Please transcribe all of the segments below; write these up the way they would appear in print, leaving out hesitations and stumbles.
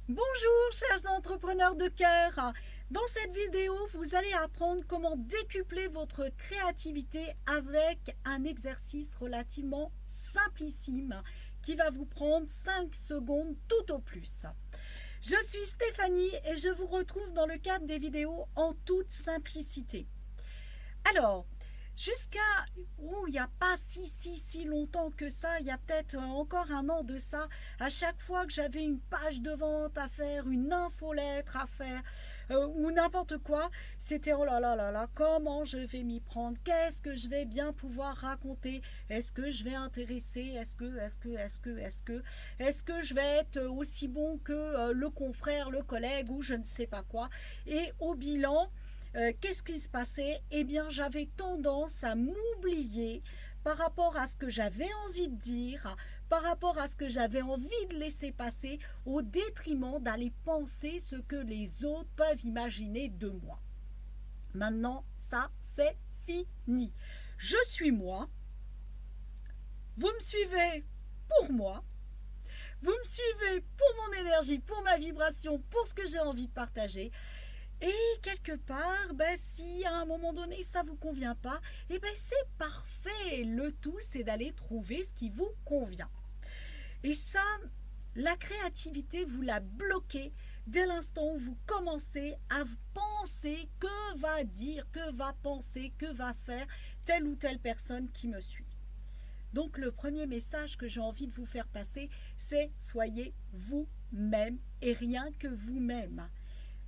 Bonjour chers entrepreneurs de cœur. Dans cette vidéo, vous allez apprendre comment décupler votre créativité avec un exercice relativement simplissime qui va vous prendre 5 secondes tout au plus. Je suis Stéphanie et je vous retrouve dans le cadre des vidéos en toute simplicité. Alors, jusqu'à, il n'y a pas si longtemps que ça, il y a peut-être encore un an de ça, à chaque fois que j'avais une page de vente à faire, une infolettre à faire, ou n'importe quoi, c'était oh là là là là, comment je vais m'y prendre, qu'est-ce que je vais bien pouvoir raconter, est-ce que je vais intéresser, est-ce que je vais être aussi bon que le confrère, le collègue ou je ne sais pas quoi, et au bilan, qu'est-ce qui se passait? Eh bien, j'avais tendance à m'oublier par rapport à ce que j'avais envie de dire, par rapport à ce que j'avais envie de laisser passer, au détriment d'aller penser ce que les autres peuvent imaginer de moi. Maintenant, ça, c'est fini. Je suis moi. Vous me suivez pour moi. Vous me suivez pour mon énergie, pour ma vibration, pour ce que j'ai envie de partager. Et quelque part, si à un moment donné ça ne vous convient pas, c'est parfait. Le tout, c'est d'aller trouver ce qui vous convient. Et ça, la créativité, vous la bloquez dès l'instant où vous commencez à penser que va dire, que va penser, que va faire telle ou telle personne qui me suit. Donc le premier message que j'ai envie de vous faire passer, c'est soyez vous-même et rien que vous-même.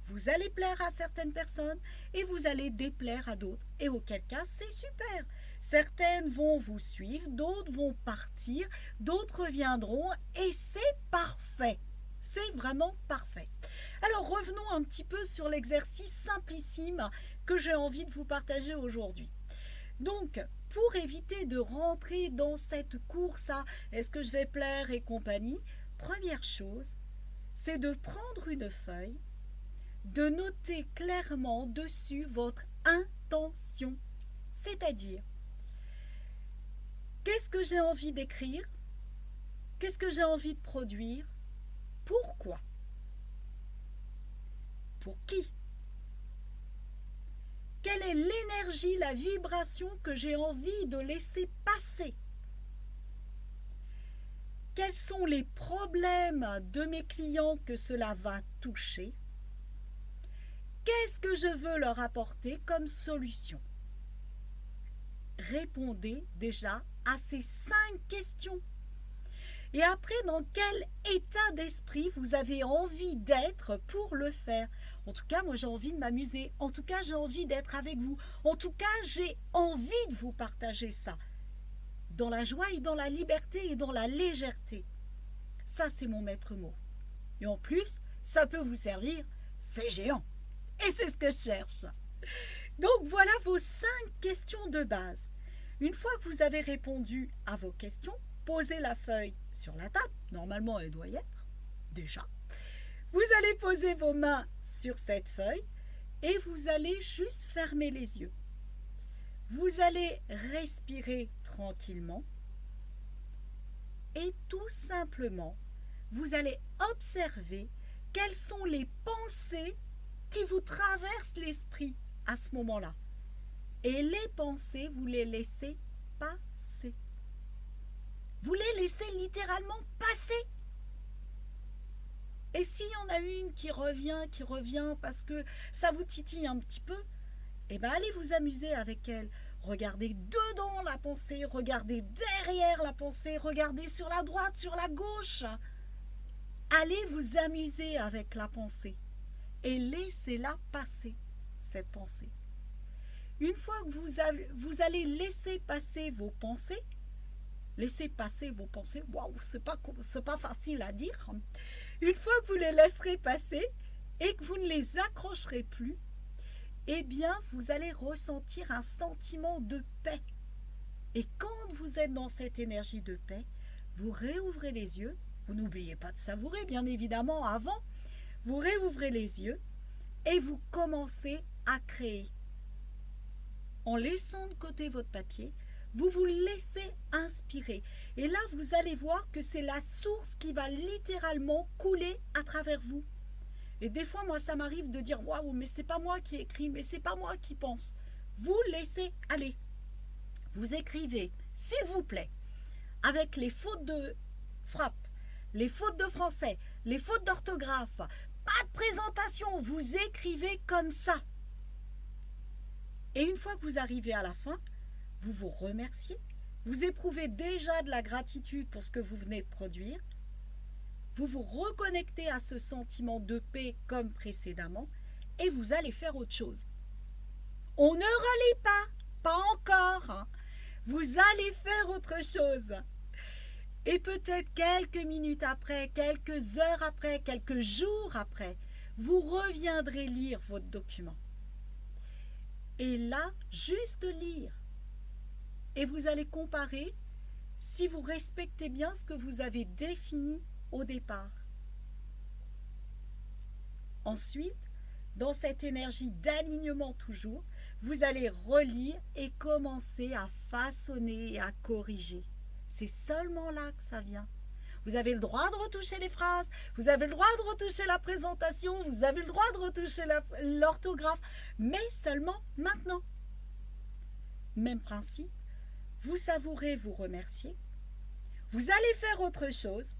Vous allez plaire à certaines personnes et vous allez déplaire à d'autres. Et auquel cas, c'est super. Certaines vont vous suivre, d'autres vont partir, d'autres viendront et c'est parfait. C'est vraiment parfait. Alors revenons un petit peu sur l'exercice simplissime que j'ai envie de vous partager aujourd'hui. Donc, pour éviter de rentrer dans cette course à est-ce que je vais plaire et compagnie, première chose, c'est de prendre une feuille, de noter clairement dessus votre intention. C'est-à-dire, qu'est-ce que j'ai envie d'écrire? Qu'est-ce que j'ai envie de produire? Pourquoi? Pour qui? Quelle est l'énergie, la vibration que j'ai envie de laisser passer? Quels sont les problèmes de mes clients que cela va toucher? Qu'est-ce que je veux leur apporter comme solution? Répondez déjà à ces 5 questions. Et après, dans quel état d'esprit vous avez envie d'être pour le faire? En tout cas, moi j'ai envie de m'amuser. En tout cas, j'ai envie d'être avec vous. En tout cas, j'ai envie de vous partager ça. Dans la joie et dans la liberté et dans la légèreté. Ça, c'est mon maître mot. Et en plus, ça peut vous servir, c'est géant. Et c'est ce que je cherche. Donc voilà vos 5 questions de base. Une fois que vous avez répondu à vos questions, posez la feuille sur la table. Normalement, elle doit y être, déjà. Vous allez poser vos mains sur cette feuille et vous allez juste fermer les yeux. Vous allez respirer tranquillement et tout simplement, vous allez observer quelles sont les pensées qui vous traversent l'esprit à ce moment-là. Et les pensées, vous les laissez passer. Vous les laissez littéralement passer. Et s'il y en a une qui revient parce que ça vous titille un petit peu, allez vous amuser avec elle. Regardez dedans la pensée, regardez derrière la pensée, regardez sur la droite, sur la gauche. Allez vous amuser avec la pensée et laissez-la passer, cette pensée. Une fois que vous allez laisser passer vos pensées, waouh, c'est pas facile à dire. Une fois que vous les laisserez passer et que vous ne les accrocherez plus, vous allez ressentir un sentiment de paix. Et quand vous êtes dans cette énergie de paix, vous réouvrez les yeux. Vous n'oubliez pas de savourer, bien évidemment, avant. Vous réouvrez les yeux et vous commencez à créer. En laissant de côté votre papier, vous vous laissez inspirer. Et là, vous allez voir que c'est la source qui va littéralement couler à travers vous. Et des fois, moi, ça m'arrive de dire « Waouh, mais c'est pas moi qui écris, mais c'est pas moi qui pense. » Vous laissez aller. Vous écrivez, s'il vous plaît, avec les fautes de frappe, les fautes de français, les fautes d'orthographe, pas de présentation, vous écrivez comme ça. Et une fois que vous arrivez à la fin, vous vous remerciez, vous éprouvez déjà de la gratitude pour ce que vous venez de produire, vous vous reconnectez à ce sentiment de paix comme précédemment et vous allez faire autre chose. On ne relit pas encore, hein. Vous allez faire autre chose. Et peut-être quelques minutes après, quelques heures après, quelques jours après, vous reviendrez lire votre document. Et là, juste lire. Et vous allez comparer si vous respectez bien ce que vous avez défini au départ. Ensuite, dans cette énergie d'alignement toujours, vous allez relire et commencer à façonner et à corriger. C'est seulement là que ça vient. Vous avez le droit de retoucher les phrases, vous avez le droit de retoucher la présentation, vous avez le droit de retoucher l'orthographe, mais seulement maintenant. Même principe, vous savourez, vous remerciez, vous allez faire autre chose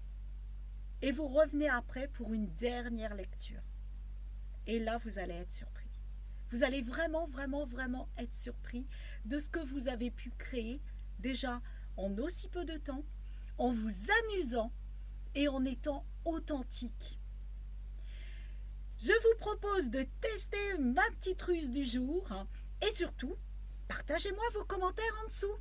et vous revenez après pour une dernière lecture. Et là, vous allez être surpris. Vous allez vraiment, vraiment, vraiment être surpris de ce que vous avez pu créer déjà en aussi peu de temps, en vous amusant et en étant authentique. Je vous propose de tester ma petite ruse du jour et surtout, partagez-moi vos commentaires en dessous.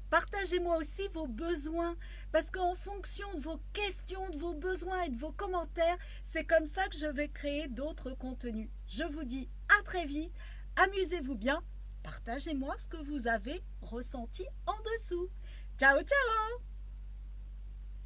Partagez-moi aussi vos besoins parce qu'en fonction de vos questions, de vos besoins et de vos commentaires, c'est comme ça que je vais créer d'autres contenus. Je vous dis à très vite, amusez-vous bien, partagez-moi ce que vous avez ressenti en dessous. Ciao, ciao!